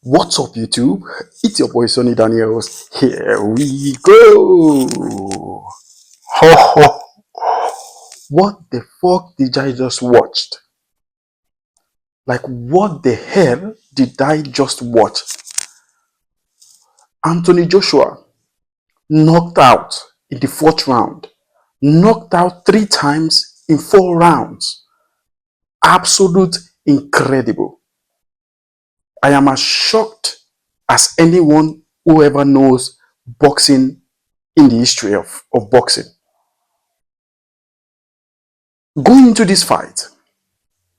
What's up, YouTube? It's your boy Sonny Daniels. Here we go. Ho ho. What the fuck did I just watch? Like, what the hell did I just watch? Anthony Joshua knocked out in the fourth round. Knocked out 3 times in 4 rounds. Absolute incredible. I am as shocked as anyone who ever knows boxing in the history of boxing. Going into this fight,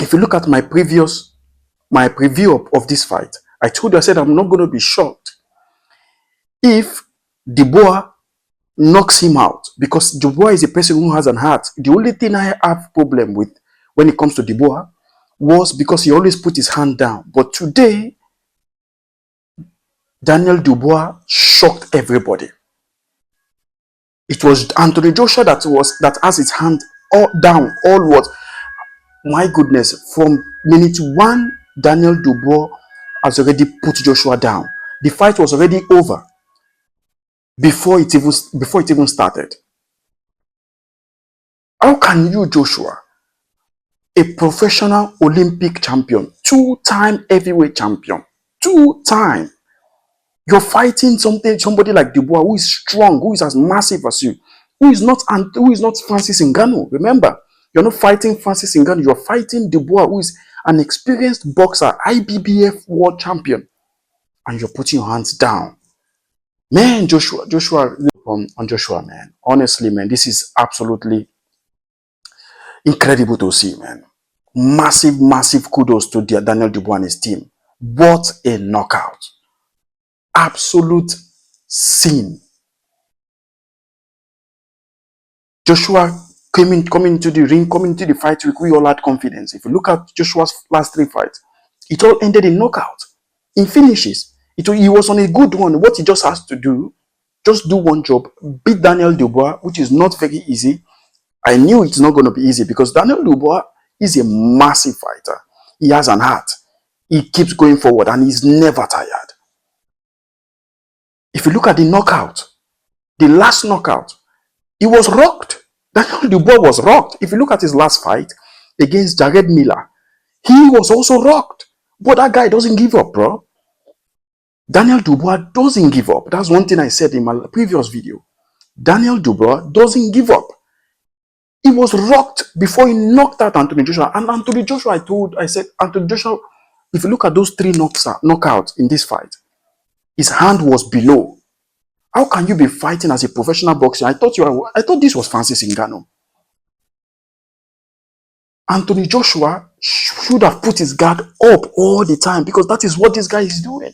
if you look at my preview of this fight, I told you, I said I'm not going to be shocked if Dubois knocks him out, because Dubois is a person who has an heart. The only thing I have problem with when it comes to Dubois was because he always put his hand down. But today, Daniel Dubois shocked everybody. It was Anthony Joshua that has his hand all down, all what? My goodness, from minute 1, Daniel Dubois has already put Joshua down. The fight was already over before it even started. How can you, Joshua, a professional Olympic champion, 2-time heavyweight champion, 2-time, you're fighting somebody like Dubois, who is strong, who is as massive as you, who is not Francis Ngannou. Remember, you're not fighting Francis Ngannou, you're fighting Dubois, who is an experienced boxer, IBBF world champion, and you're putting your hands down. Man, Joshua, on Joshua, man. Honestly, man, this is absolutely incredible to see, man. Massive, massive kudos to Daniel Dubois and his team. What a knockout. Absolute sin. Joshua coming into the ring, coming into the fight, we all had confidence. If you look at Joshua's last 3 fights, it all ended in knockout, in finishes. He was on a good one. What he just has to do, just do one job, beat Daniel Dubois, which is not very easy. I knew it's not going to be easy because Daniel Dubois is a massive fighter. He has an heart. He keeps going forward and he's never tired. If you look at the knockout, the last knockout, he was rocked. Daniel Dubois was rocked. If you look at his last fight against Jared Miller, he was also rocked. But that guy doesn't give up, bro. Daniel Dubois doesn't give up. That's one thing I said in my previous video. Daniel Dubois doesn't give up. He was rocked before he knocked out Anthony Joshua. And Anthony Joshua, I said, Anthony Joshua, if you look at those 3 knockouts in this fight, his hand was below. How can you be fighting as a professional boxer? I thought this was Francis Ngannou. Anthony Joshua should have put his guard up all the time because that is what this guy is doing.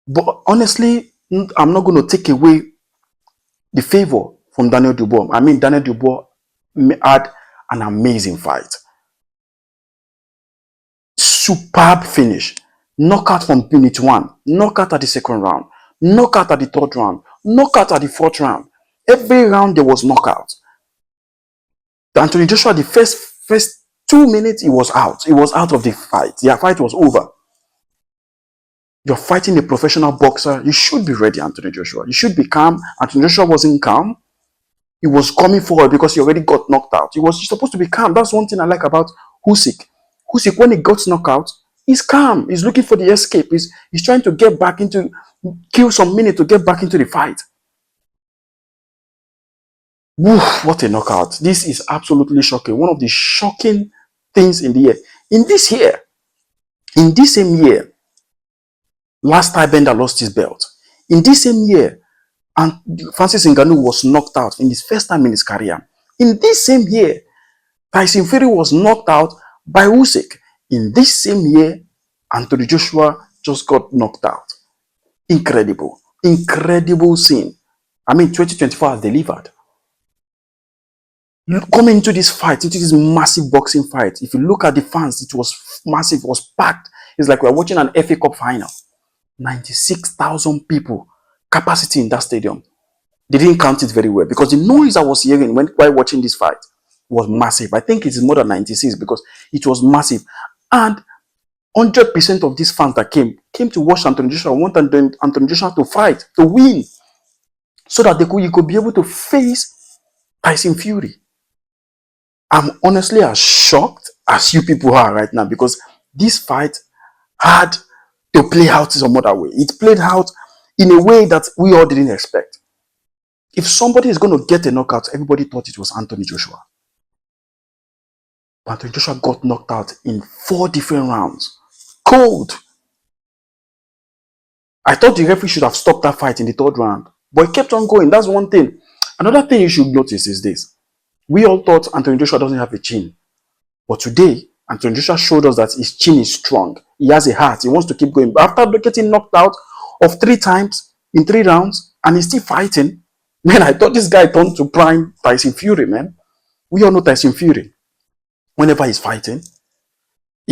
But honestly, I'm not going to take away the favor from Daniel Dubois. I mean, Daniel Dubois had an amazing fight. Superb finish. Knockout from minute 1. Knockout at the 2nd round. Knockout at the 3rd round. Knockout at the 4th round. Every round there was knockout. Anthony Joshua, the first 2 minutes, he was out. He was out of the fight. The fight was over. You're fighting a professional boxer. You should be ready, Anthony Joshua. You should be calm. Anthony Joshua wasn't calm. He was coming forward because he already got knocked out. He was supposed to be calm. That's one thing I like about Usyk. Usyk, when he got knocked out, he's calm. He's looking for the escape. He's trying to get back into, kill some minutes to get back into the fight. Woof, what a knockout. This is absolutely shocking. One of the shocking things in the year. In this same year, last time Bender lost his belt. In this same year, and Francis Ngannou was knocked out in his first time in his career. In this same year, Tyson Fury was knocked out by Usyk. In this same year, Anthony Joshua just got knocked out. Incredible. Incredible scene. I mean, 2024 has delivered. Coming into this fight, into this massive boxing fight, if you look at the fans, it was massive, it was packed. It's like we're watching an FA Cup final. 96,000 people capacity in that stadium. They didn't count it very well because the noise I was hearing while watching this fight was massive. I think it's more than 96 because it was massive. And 100% of these fans that came to watch Anthony Joshua, want Anthony Joshua to fight, to win, so that you could be able to face Tyson Fury. I'm honestly as shocked as you people are right now, because this fight had to play out some other way. It played out in a way that we all didn't expect. If somebody is going to get a knockout, everybody thought it was Anthony Joshua. But Anthony Joshua got knocked out in 4 different rounds. Cold. I thought the referee should have stopped that fight in the 3rd round, but it kept on going. That's one thing. Another thing you should notice is this. We all thought Anthony Joshua doesn't have a chin. But today, Anthony Joshua showed us that his chin is strong. He has a heart. He wants to keep going. But after getting knocked out of 3 times in 3 rounds, and he's still fighting, man, I thought this guy turned to prime Tyson Fury, man. We all know Tyson Fury. Whenever he's fighting,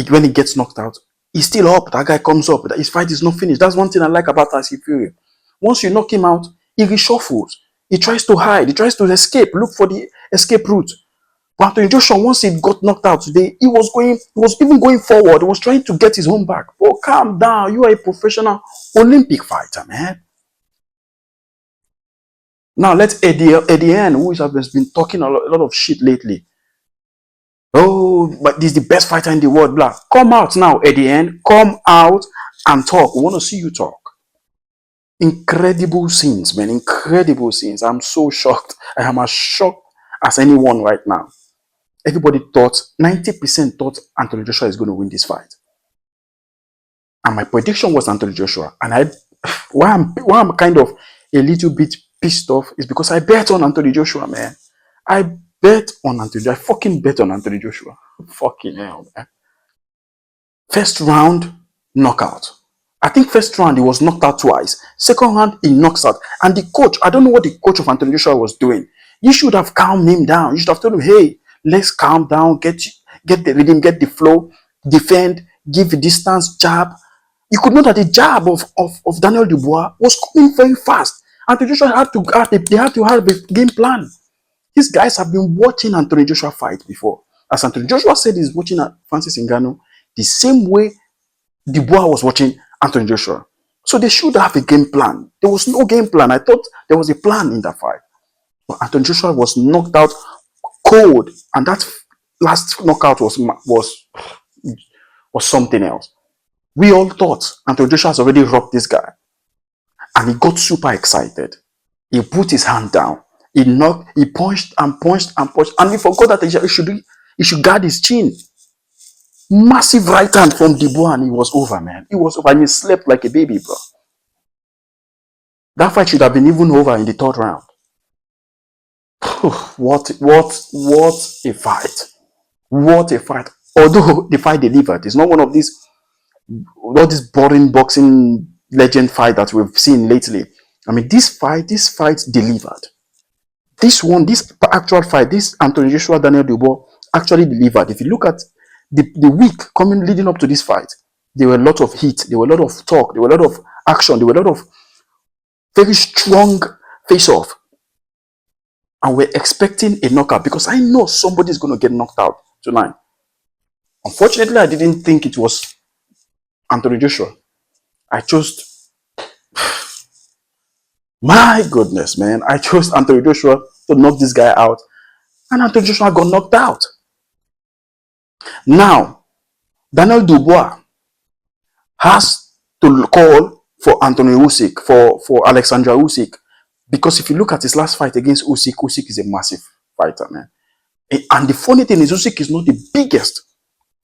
when he gets knocked out, he's still up. That guy comes up. His fight is not finished. That's one thing I like about Tyson Fury. Once you knock him out, he reshuffles. He tries to hide. He tries to escape. Look for the escape route. But Anthony Joshua, once he got knocked out today, he was even going forward. He was trying to get his home back. Oh, calm down. You are a professional Olympic fighter, man. Now let Eddie Hearn, who has been talking a lot of shit lately. Oh, but this is the best fighter in the world, blah. Come out now, Eddie Hearn. Come out and talk. We want to see you talk. Incredible scenes, man. Incredible scenes. I'm so shocked. I am as shocked as anyone right now. Everybody thought, 90% thought Anthony Joshua is going to win this fight. And my prediction was Anthony Joshua. And why I'm kind of a little bit pissed off is because I bet on Anthony Joshua, man. I fucking bet on Anthony Joshua. Fucking hell, man. First round, knockout. I think first round he was knocked out twice. Second round, he knocks out. And the coach, I don't know what the coach of Anthony Joshua was doing. You should have calmed him down. You should have told him, hey, let's calm down, get the rhythm, get the flow, defend, give a distance, jab. You could know that the jab of Daniel Dubois was coming very fast. Anthony Joshua had to have a game plan. These guys have been watching Anthony Joshua fight before. As Anthony Joshua said he's watching Francis Ngannou, the same way Dubois was watching Anthony Joshua. So they should have a game plan. There was no game plan. I thought there was a plan in that fight. But Anthony Joshua was knocked out cold, and that last knockout was something else. We all thought Anthony Joshua has already rocked this guy, and he got super excited. He put his hand down. He punched and punched and punched, and he forgot that he should guard his chin. Massive right hand from Dubois, and he was over, man. He was over, and he slept like a baby, bro. That fight should have been even over in the 3rd round. What a fight. What a fight. Although the fight delivered. It's not one of these boring boxing legend fight that we've seen lately. I mean, this fight delivered. This actual fight, this Anthony Joshua, Daniel Dubois actually delivered. If you look at the week leading up to this fight, there were a lot of heat, there were a lot of talk, there were a lot of action, there were a lot of very strong face-off. And we're expecting a knockout, because I know somebody's going to get knocked out tonight. Unfortunately, I didn't think it was Anthony Joshua. My goodness, man. I chose Anthony Joshua to knock this guy out, and Anthony Joshua got knocked out. Now, Daniel Dubois has to call for Anthony Usyk, for Alexander Usyk, because if you look at his last fight against Usyk, Usyk is a massive fighter, man. And the funny thing is, Usyk is not the biggest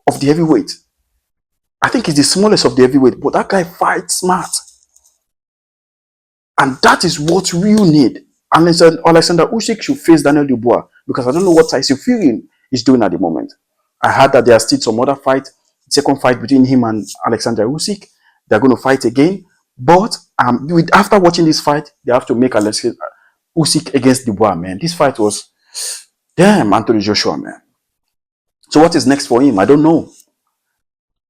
of the heavyweight. I think he's the smallest of the heavyweight, but that guy fights smart. And that is what we need. Alexander Usyk should face Daniel Dubois, because I don't know what Tyson Fury is doing at the moment. I heard that there are still some other fight, second fight between him and Alexander Usyk. They're going to fight again. But after watching this fight, they have to make Alexander Usyk against Dubois, man. This fight was, damn, Anthony Joshua, man. So what is next for him? I don't know.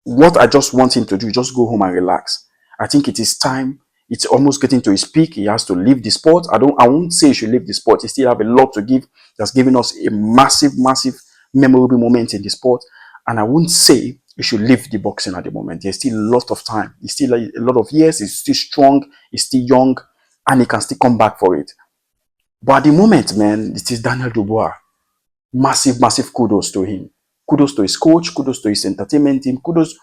What I just want him to do is just go home and relax. I think it is time. It's almost getting to his peak. He has to leave the sport. I won't say he should leave the sport. He still have a lot to give. That's given us a massive, massive, memorable moment in the sport. And I won't say he should leave the boxing at the moment. There's still a lot of time. He's still a lot of years. He's still strong. He's still young, and he can still come back for it. But at the moment, man, it is Daniel Dubois. Massive, massive kudos to him. Kudos to his coach. Kudos to his entertainment team. Kudos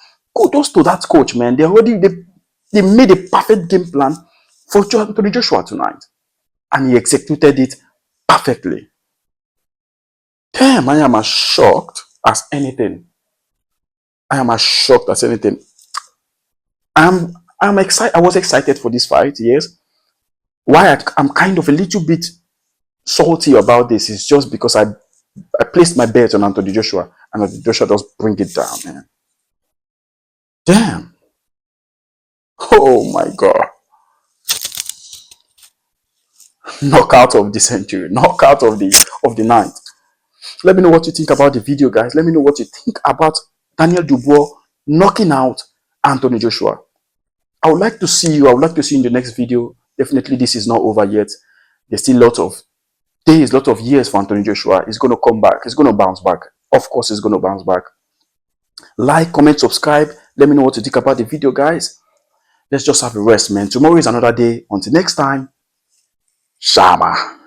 to that coach, man. They made a perfect game plan for Anthony Joshua tonight, and he executed it perfectly. Damn, I am as shocked as anything. I am as shocked as anything. I'm excited. I was excited for this fight. Yes. Why I'm kind of a little bit salty about this is just because I placed my bet on Anthony Joshua, and Anthony Joshua just bring it down, man. Damn. Oh my god. Knockout of the century. Knockout of the night. Let me know what you think about the video, guys. Let me know what you think about Daniel Dubois knocking out Anthony Joshua. I would like to see you. I would like to see you in the next video. Definitely, this is not over yet. There's still a lot of days, lot of years for Anthony Joshua. He's going to come back. He's going to bounce back. Of course, he's going to bounce back. Like, comment, subscribe. Let me know what you think about the video, guys. Let's just have a rest, man. Tomorrow is another day. Until next time, Shama.